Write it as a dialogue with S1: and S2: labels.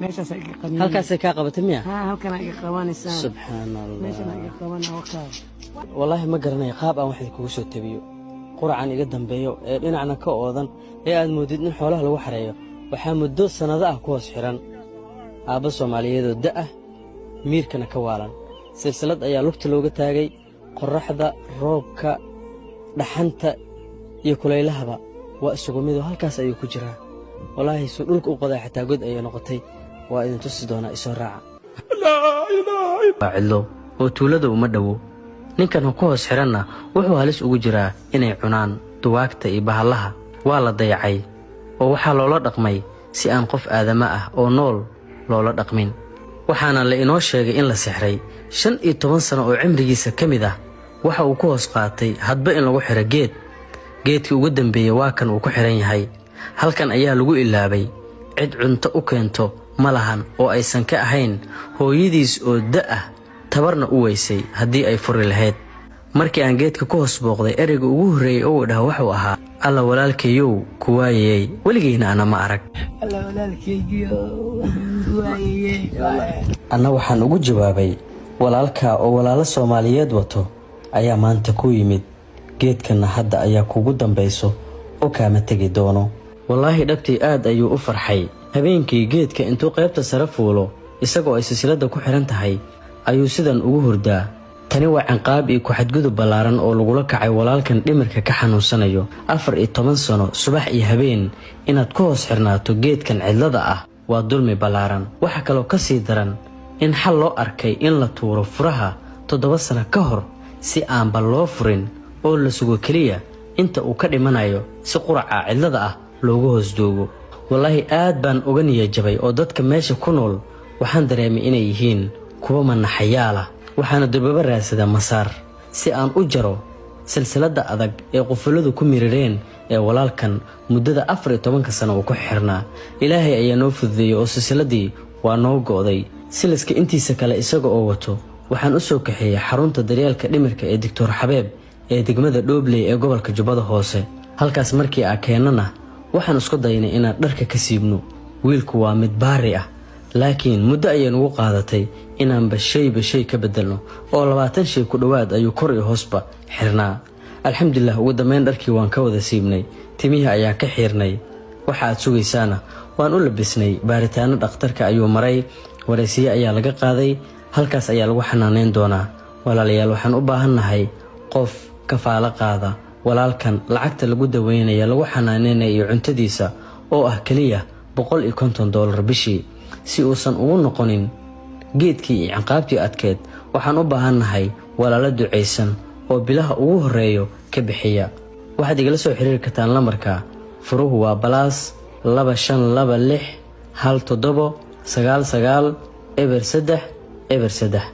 S1: meeshaas ay qabanaysaa
S2: halkaas ka qabatay miya
S1: halkan ay qabanaysaa
S2: subhanallah
S1: meeshan ay qabanaysaa waqaa
S2: wallahi ma garanay qaab aan wax kugu soo tabiyo quracan iga dambeeyo ee dhinacna ka oodan ee aad moodid in xoolaha lagu xareeyo waxa muddo sanado ah ku hoos xiran aaba Soomaaliyeed oo da' ah miirkana ka waalan silsilad ayaa lugta looga taagay qorraxda roobka dhaxanta iyo kuleylahaba waa isugu mid oo halkaas ayuu ku jiraa wallahi soo dhulka u qoday xataa god ay noqotay waa idin tusi doona isoo raaca la ilaaha illa allah oo tuulada uma dhawo ninkan ku hoos xiranna wuxuu halis ugu jiraa inay cunaan duwaagta iyo bahalaha waa la dayacay oo waxa loola dhaqmay si aan qof aadama ah oo nool loola dhaqmin waxaana la inoo sheegay in la sixray 15 sano oo cimrigiisa kamid ah waxa uu ku hoos qaatay hadba in lagu xiro geedkii ugu dambeeyay waa kan uu ku xiran yahay halkan ayaa lagu ilaabay cid cunto u keento malahan oo aysan ka ahayn hooyadiis oo da' tabarna u weysay haddii ay furi lahayd markii aan geedka ku hoos booqday ereyga ugu horeeyay oo dhaw wuxuu ahaa alla walaalkeeyow ku waayay waligeena ana ma arag
S1: alla walaalkeeyo waayay
S2: ana waxaan ugu jawaabay walaalka oo walaalo Soomaaliyeed wato ayaa maanta ku yimid geedkana hadda ayaa kugu dambayso oo kaama tagi doono wallahi dhabtii aad ayuu u farxay habeenkii geedka intuu qaybta sare fuulo isagoo ay silsilada ku xiran tahay ayuu sidan ugu hurdaa tani waa cinqaab iyo ku xadgudub balaaran oo lagu kacay walaalkan dhimirka ka xanuunsanayo 14 sano subax iyo habeen inaad ku hoos xirnaato geedkan cidlada ah waa dulmi balaaran waxa kale oo ka sii daran in xal loo arkay in la tuuro furaha 7 sano ka hor si aan bal loo furin oo la sugo kaliya inta uu ka dhimanayo si quraca cidlada ah loogu hoos doogo wallahi aad baan uga niyajabay oo dadka meesha ku nool waxaan dareemay inay yihiin kuwa manaxayaala waxaana darbaba raasada masaar si aan u jaro silsilada adag ee qofuladu ku mirireen ee walaalkan muddada 14 sano uu ku xirnaa ilaahay ayaa noo fududeeyay oo silsiladii waa noo go'day siliska intiisa kale isaga oo wato waxaan u soo kaxeeyay xarunta daryeelka dhimirka ee Dr. Xabeeb ee degmada Doobley ee gobolka Jubbada Hoose halkaas markii aan keenana waxaan isku daynay inaan dharka ka siibno wiilku waa mid baari ah laakiin muddo ayaan ugu qaadatay inaan bashay ka bedelno oo 20 shay ku dhawaad ayuu kor iyo hoosba xirnaa alxamdulillah ugu dambeyn dharkii waan ka wada siibnay timihi ayaa ka xirnay waxa aad sugaysaana waan u labisnay baaritaano dhakhtarka ayuu maray wareysiye ayaa laga qaaday halkaas ayaa lagu xanaaneyn doonaa walaalayaal waxaan u baahanahay qof kafaalo qaada walaalkan lacagta lagu daweynayo lagu xanaaneynayo cuntadiisa oo ah kaliya $150 bishii si uusan ugu noqonin geedkii cinqaabtii adkeed waxaan u baahanahay walaalo duceysan oo bilaha ugu horeeyo ka bixiya waxaad igala soo xiriiri kartaan lambarka furuhu waa +2526 1799 eber 3